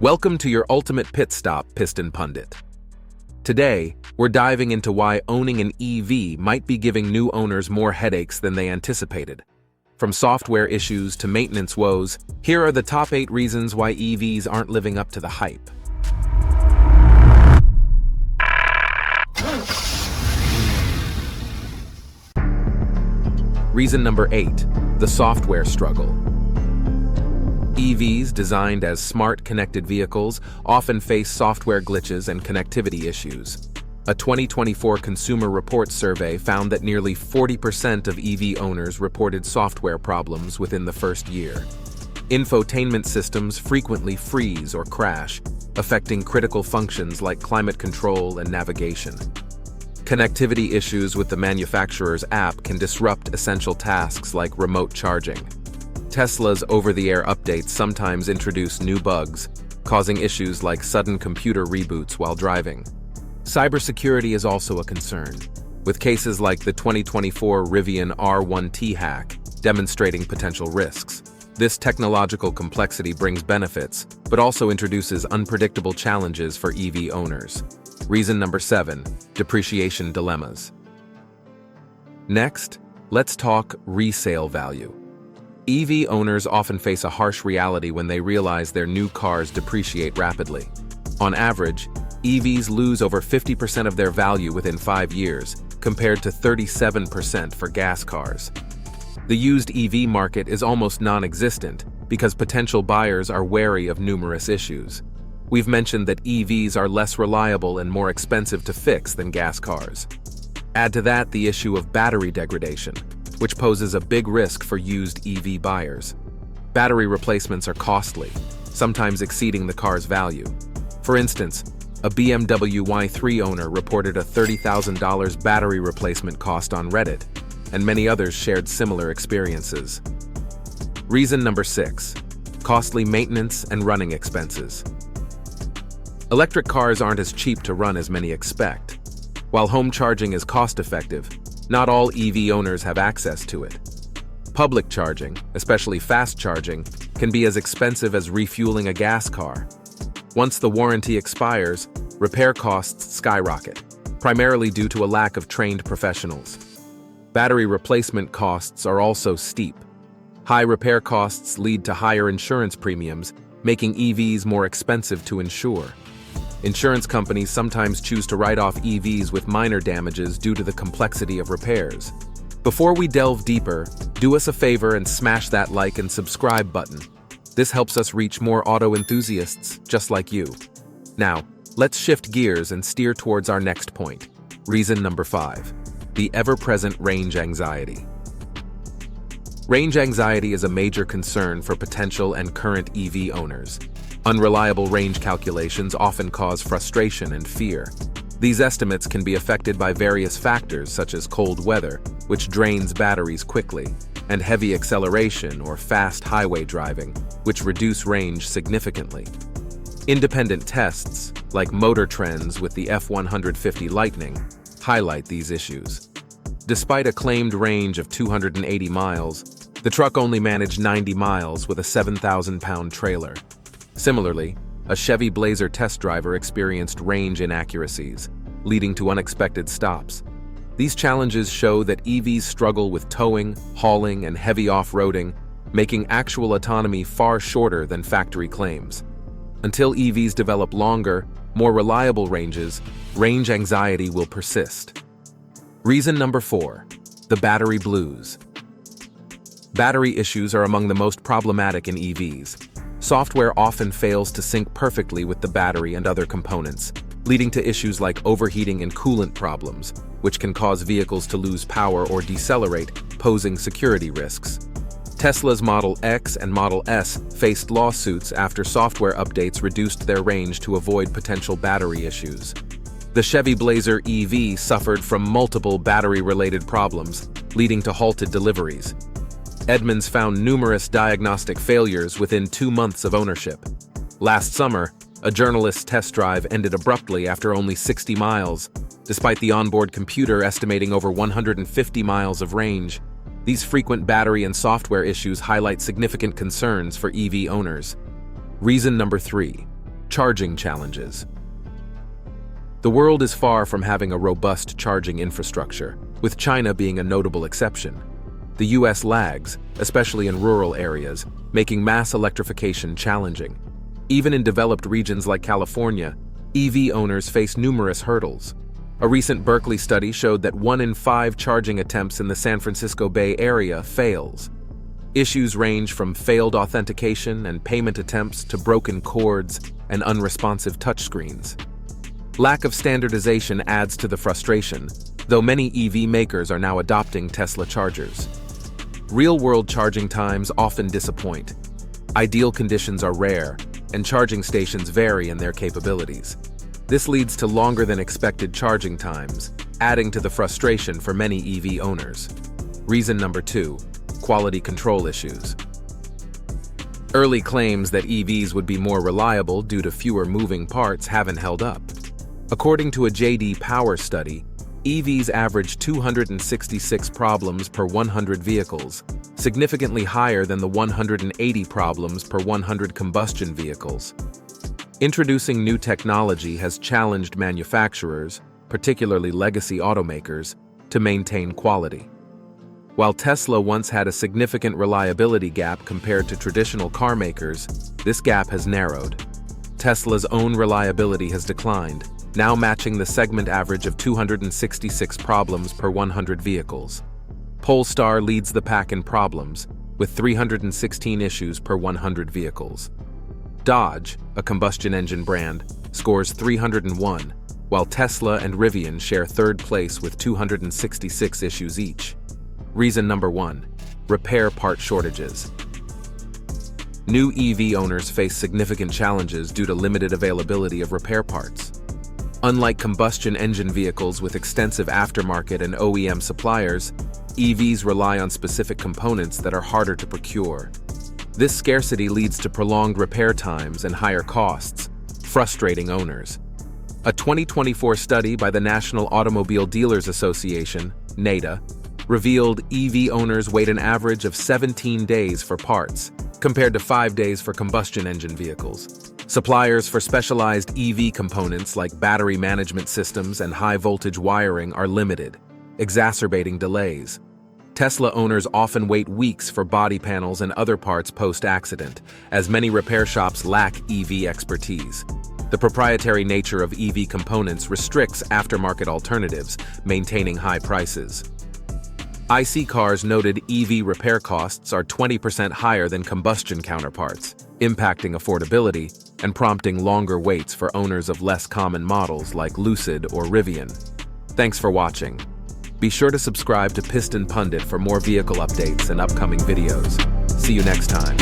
Welcome to your ultimate pit stop, Piston Pundit. Today, we're diving into why owning an EV might be giving new owners more headaches than they anticipated. From software issues to maintenance woes, here are the top 8 reasons why EVs aren't living up to the hype. Reason number 8, the software struggle. EVs, designed as smart, connected vehicles, often face software glitches and connectivity issues. A 2024 Consumer Reports survey found that nearly 40% of EV owners reported software problems within the first year. Infotainment systems frequently freeze or crash, affecting critical functions like climate control and navigation. Connectivity issues with the manufacturer's app can disrupt essential tasks like remote charging. Tesla's over-the-air updates sometimes introduce new bugs, causing issues like sudden computer reboots while driving. Cybersecurity is also a concern, with cases like the 2024 Rivian R1T hack demonstrating potential risks. This technological complexity brings benefits, but also introduces unpredictable challenges for EV owners. Reason number 7, depreciation dilemmas. Next, let's talk resale value. EV owners often face a harsh reality when they realize their new cars depreciate rapidly. On average, EVs lose over 50% of their value within 5 years, compared to 37% for gas cars. The used EV market is almost non-existent because potential buyers are wary of numerous issues. We've mentioned that EVs are less reliable and more expensive to fix than gas cars. Add to that the issue of battery degradation, which poses a big risk for used EV buyers. Battery replacements are costly, sometimes exceeding the car's value. For instance, a BMW Y3 owner reported a $30,000 battery replacement cost on Reddit, and many others shared similar experiences. Reason number 6, costly maintenance and running expenses. Electric cars aren't as cheap to run as many expect. While home charging is cost-effective, not all EV owners have access to it. Public charging, especially fast charging, can be as expensive as refueling a gas car. Once the warranty expires, repair costs skyrocket, primarily due to a lack of trained professionals. Battery replacement costs are also steep. High repair costs lead to higher insurance premiums, making EVs more expensive to insure. Insurance companies sometimes choose to write off EVs with minor damages due to the complexity of repairs. Before we delve deeper, do us a favor and smash that like and subscribe button. This helps us reach more auto enthusiasts just like you. Now, let's shift gears and steer towards our next point. Reason number 5, the ever-present range anxiety. Range anxiety is a major concern for potential and current EV owners. Unreliable range calculations often cause frustration and fear. These estimates can be affected by various factors such as cold weather, which drains batteries quickly, and heavy acceleration or fast highway driving, which reduce range significantly. Independent tests, like Motor Trends with the F-150 Lightning, highlight these issues. Despite a claimed range of 280 miles, the truck only managed 90 miles with a 7,000-pound trailer. Similarly, a Chevy Blazer test driver experienced range inaccuracies, leading to unexpected stops. These challenges show that EVs struggle with towing, hauling, and heavy off-roading, making actual autonomy far shorter than factory claims. Until EVs develop longer, more reliable ranges, range anxiety will persist. Reason number 4, the battery blues. Battery issues are among the most problematic in EVs. Software often fails to sync perfectly with the battery and other components, leading to issues like overheating and coolant problems, which can cause vehicles to lose power or decelerate, posing security risks. Tesla's Model X and Model S faced lawsuits after software updates reduced their range to avoid potential battery issues. The Chevy Blazer EV suffered from multiple battery-related problems, leading to halted deliveries. Edmunds found numerous diagnostic failures within 2 months of ownership. Last summer, a journalist's test drive ended abruptly after only 60 miles, despite the onboard computer estimating over 150 miles of range. These frequent battery and software issues highlight significant concerns for EV owners. Reason number 3, Charging challenges. The world is far from having a robust charging infrastructure, with China being a notable exception. The US lags, especially in rural areas, making mass electrification challenging. Even in developed regions like California, EV owners face numerous hurdles. A recent Berkeley study showed that 1 in 5 charging attempts in the San Francisco Bay Area fails. Issues range from failed authentication and payment attempts to broken cords and unresponsive touchscreens. Lack of standardization adds to the frustration, though many EV makers are now adopting Tesla chargers. Real-world charging times often disappoint. Ideal conditions are rare, and charging stations vary in their capabilities. This leads to longer than expected charging times, adding to the frustration for many EV owners. Reason number 2, quality control issues. Early claims that EVs would be more reliable due to fewer moving parts haven't held up. According to a J.D. Power study, EVs average 266 problems per 100 vehicles, significantly higher than the 180 problems per 100 combustion vehicles. Introducing new technology has challenged manufacturers, particularly legacy automakers, to maintain quality. While Tesla once had a significant reliability gap compared to traditional car makers, this gap has narrowed. Tesla's own reliability has declined, now matching the segment average of 266 problems per 100 vehicles. Polestar leads the pack in problems, with 316 issues per 100 vehicles. Dodge, a combustion engine brand, scores 301, while Tesla and Rivian share third place with 266 issues each. Reason number 1, repair part shortages. New EV owners face significant challenges due to limited availability of repair parts. Unlike combustion engine vehicles with extensive aftermarket and OEM suppliers, EVs rely on specific components that are harder to procure. This scarcity leads to prolonged repair times and higher costs, frustrating owners. A 2024 study by the National Automobile Dealers Association, NADA, revealed EV owners wait an average of 17 days for parts, compared to 5 days for combustion engine vehicles. Suppliers for specialized EV components like battery management systems and high-voltage wiring are limited, exacerbating delays. Tesla owners often wait weeks for body panels and other parts post-accident, as many repair shops lack EV expertise. The proprietary nature of EV components restricts aftermarket alternatives, maintaining high prices. IC cars noted EV repair costs are 20% higher than combustion counterparts, impacting affordability and prompting longer waits for owners of less common models like Lucid or Rivian. Thanks for watching. Be sure to subscribe to Piston Pundit for more vehicle updates and upcoming videos. See you next time.